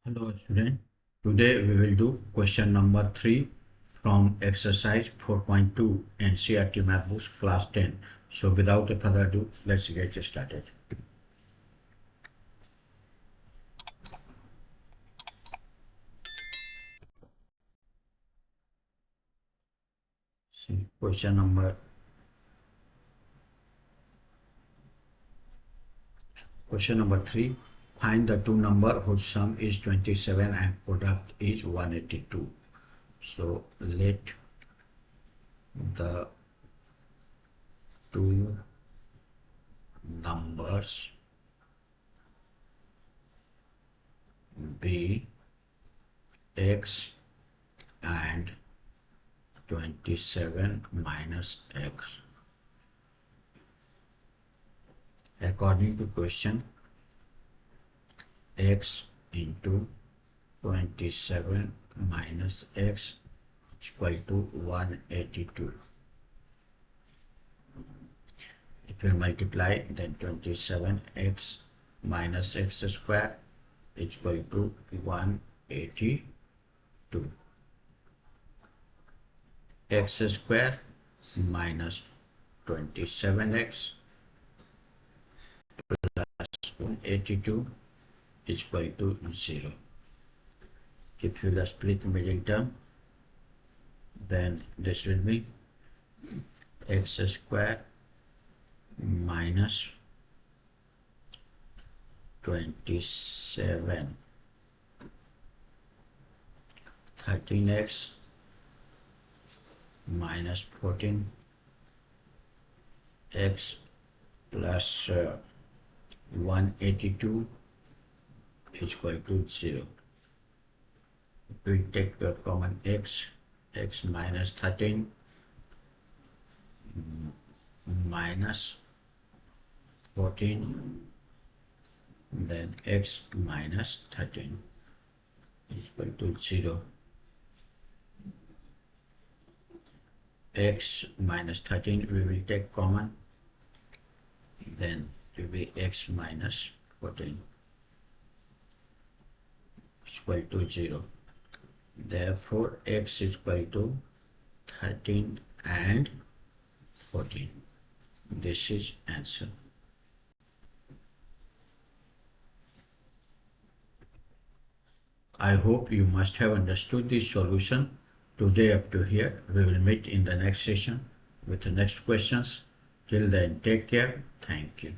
Hello student, today we will do question number 3 from exercise 4.2 NCERT math books class 10. So without further ado, let's get started. See question number 3. Find the two numbers whose sum is 27 and product is 182. So let the two numbers be x and 27 minus x. According to question, x into 27 minus x is equal to 182. If you multiply, then 27x minus x square is equal to 182. X square minus 27x plus 182 is equal to 0. If you split the middle term, then this will be x square minus 27 13x minus 14x plus 182 is equal to 0. We take the common x minus 13 minus 14, then x minus 13 is equal to 0. X minus 13 we will take common, then it will be x minus 14 is equal to 0. Therefore x is equal to 13 and 14. This is answer. I hope you must have understood this solution. Today up to here. We will meet in the next session with the next questions. Till then, take care. Thank you.